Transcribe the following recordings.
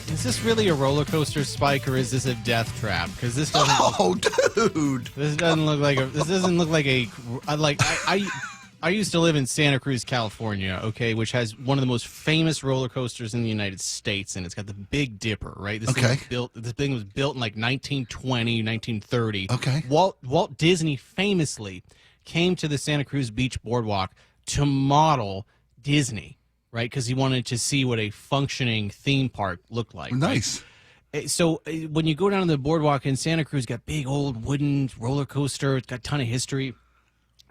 Is this really a roller coaster, Spike, or is this a death trap? Because this doesn't. Dude! This doesn't look like a. This doesn't look like a. I used to live in Santa Cruz, California, okay, which has one of the most famous roller coasters in the United States, and it's got the Big Dipper, right? This thing was built in like 1920, 1930. Okay. Walt Disney famously came to the Santa Cruz Beach Boardwalk to model Disney, right? Because he wanted to see what a functioning theme park looked like. Nice. Right? So when you go down to the boardwalk in Santa Cruz, got big old wooden roller coaster. It's got a ton of history.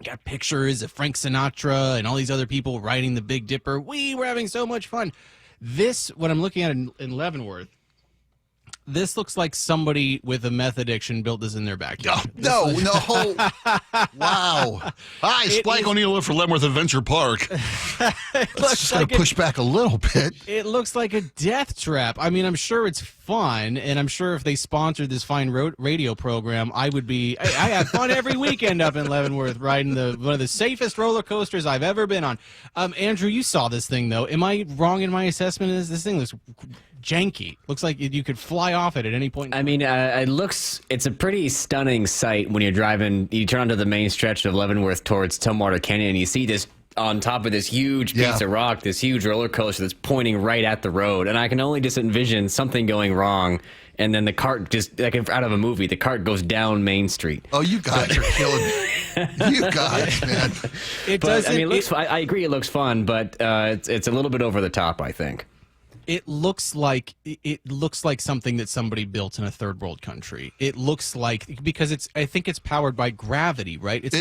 Got pictures of Frank Sinatra and all these other people riding the Big Dipper. We were having so much fun. This, what I'm looking at in Leavenworth, this looks like somebody with a meth addiction built this in their backyard. No. Wow. Hi, Spike O'Neill for Leavenworth Adventure Park. Let's just gotta push back a little bit. It looks like a death trap. I mean, I'm sure it's fun, and I'm sure if they sponsored this fine radio program, I would be. I have fun every weekend up in Leavenworth riding one of the safest roller coasters I've ever been on. Andrew, you saw this thing though. Am I wrong in my assessment? This thing looks janky. Looks like you could fly off it at any point. I mean, it's a pretty stunning sight when you're driving. You turn onto the main stretch of Leavenworth towards Tumwater Canyon, and you see this on top of this huge piece of rock, this huge roller coaster that's pointing right at the road. And I can only just envision something going wrong, and then the cart just, like out of a movie, the cart goes down Main Street. Oh, you guys are killing me. You guys, man. I agree, it looks fun, but it's a little bit over the top, I think. It looks like something that somebody built in a third world country. It looks like, because I think it's powered by gravity, right? It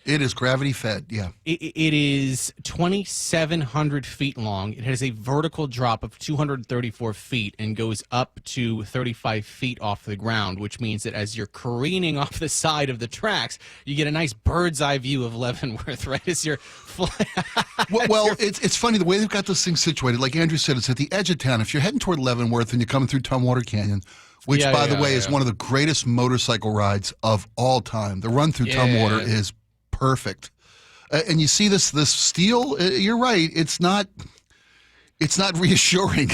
is gravity fed. Yeah. It is 2,700 feet long. It has a vertical drop of 234 feet and goes up to 35 feet off the ground, which means that as you're careening off the side of the tracks, you get a nice bird's eye view of Leavenworth, right? As you're it's funny the way they've got this thing situated. Like Andrew said, it's at the edge of town. If you're heading toward Leavenworth and you're coming through Tumwater Canyon, which, by the way, is one of the greatest motorcycle rides of all time. The run through Tumwater is perfect. And you see this steel, you're right, it's not reassuring.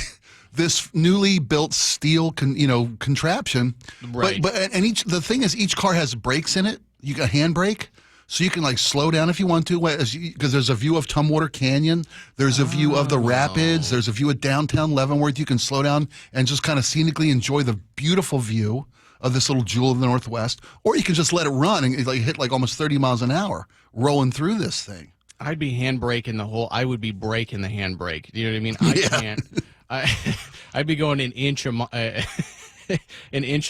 This newly built steel contraption. Right. The thing is, each car has brakes in it. You got handbrake. So you can like slow down if you want to, because there's a view of Tumwater Canyon, there's a view of the rapids, there's a view of downtown Leavenworth. You can slow down and just kind of scenically enjoy the beautiful view of this little jewel of the Northwest, or you can just let it run and hit like almost 30 miles an hour rolling through this thing. I'd be handbraking I would be braking the handbrake. Do you know what I mean? I can't. I'd be going an inch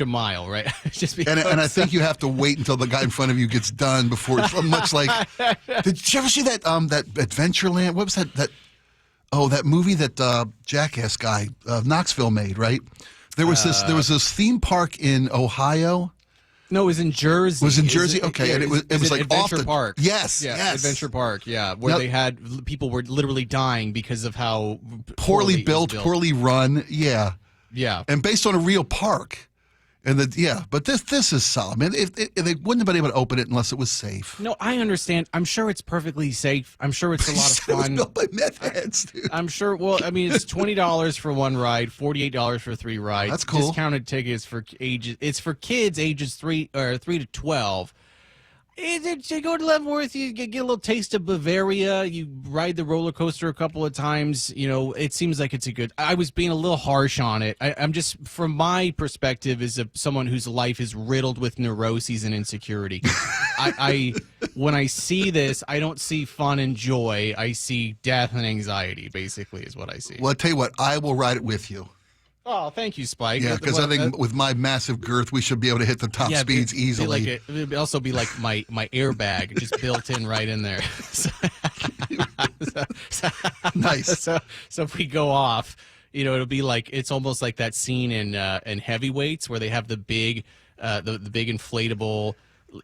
a mile, right? Just and I think you have to wait until the guy in front of you gets done before it's much like. Did you ever see that Adventureland? What was that? That movie that Jackass guy Knoxville made, right? There was this theme park in Ohio. No, it was in Jersey. Was in Jersey? Okay, and it was like Adventure off the Park. Yes, yes, Adventure Park. Yeah, where they had people were literally dying because of how poorly built, poorly run. Yeah. Yeah, and based on a real park, but this is solid, man. If they wouldn't have been able to open it unless it was safe. No, I understand. I'm sure it's perfectly safe. I'm sure it's a lot of fun. It was built by meth heads, dude. I'm sure. Well, I mean, it's $20 for one ride, $48 for 3 rides. That's cool. Discounted tickets for ages. It's for kids ages 3 to 12. You go to Leavenworth, you get a little taste of Bavaria. You ride the roller coaster a couple of times. It seems like it's a good. I was being a little harsh on it. I'm just, from my perspective, as someone whose life is riddled with neuroses and insecurity. When I see this, I don't see fun and joy. I see death and anxiety. Basically, is what I see. Well, I'll tell you what. I will ride it with you. Oh, thank you, Spike. Yeah, because I think with my massive girth, we should be able to hit the top speeds easily. It'd also be like my airbag, just built in right in there. Nice. So if we go off, it'll be like, it's almost like that scene in Heavyweights where they have the big inflatable.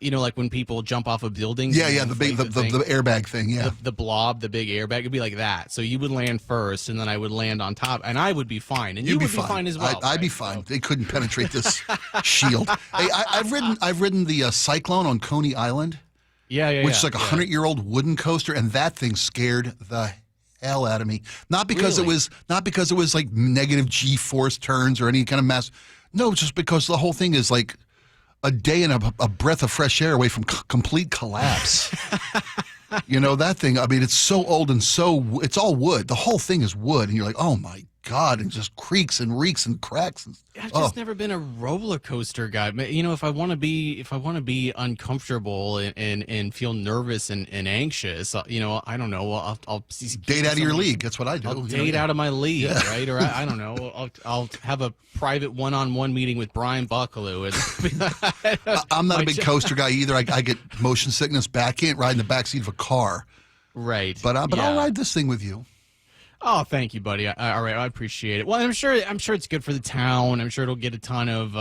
Like when people jump off of buildings. Yeah, the airbag thing. Yeah, the blob, the big airbag. It'd be like that. So you would land first, and then I would land on top, and I would be fine, and you would be fine as well. I'd be fine. They couldn't penetrate this shield. Hey, I've ridden the Cyclone on Coney Island. Yeah. Which is like a 100-year-old wooden coaster, and that thing scared the hell out of me. Not because Really? it was like negative G-force turns or any kind of mass. No, just because the whole thing is like a day and a breath of fresh air away from complete collapse. You know, that thing, I mean, it's so old and it's all wood. The whole thing is wood. And you're like, oh my God, and just creaks and reeks and cracks. And, I've just never been a roller coaster guy. You know, if I want to be uncomfortable and feel nervous and anxious, you know, I don't know. I'll date out of your league. That's what I do. I'll date out of my league, right? Or I don't know. I'll have a private one-on-one meeting with Brian Bucklew. I'm not a big coaster guy either. I get motion sickness back. Can't ride in the backseat of a car. Right. But I'll ride this thing with you. Oh, thank you, buddy. All right, I appreciate it. Well, I'm sure it's good for the town. I'm sure it'll get a ton of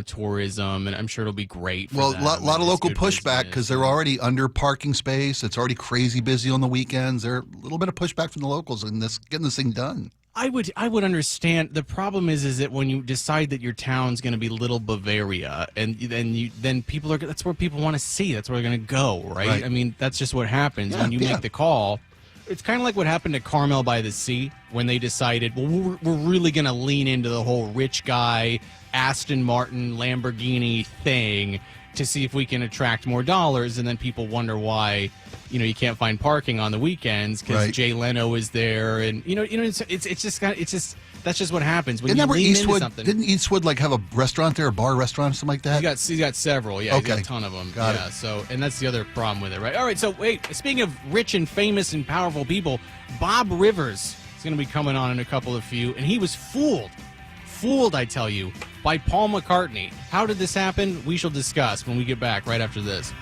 tourism, and I'm sure it'll be great. For well, them. a lot of local pushback business. because they're already under parking space. It's already crazy busy on the weekends. There's a little bit of pushback from the locals in getting this thing done. I would understand. The problem is that when you decide that your town's going to be Little Bavaria, and then people that's where people want to see. That's where they're going to go, right? I mean, that's just what happens when you make the call. It's kind of like what happened to Carmel by the Sea when they decided, well, we're really going to lean into the whole rich guy, Aston Martin, Lamborghini thing to see if we can attract more dollars. And then people wonder why, you can't find parking on the weekends because Jay Leno is there. And, that's just what happens when you lean into something. Didn't Eastwood have a restaurant there, a bar restaurant, something like that? He's got several. Yeah, he's got a ton of them. Got it. So, and that's the other problem with it, right? All right. So, wait. Speaking of rich and famous and powerful people, Bob Rivers is going to be coming on in a couple of few, and he was fooled, I tell you, by Paul McCartney. How did this happen? We shall discuss when we get back right after this.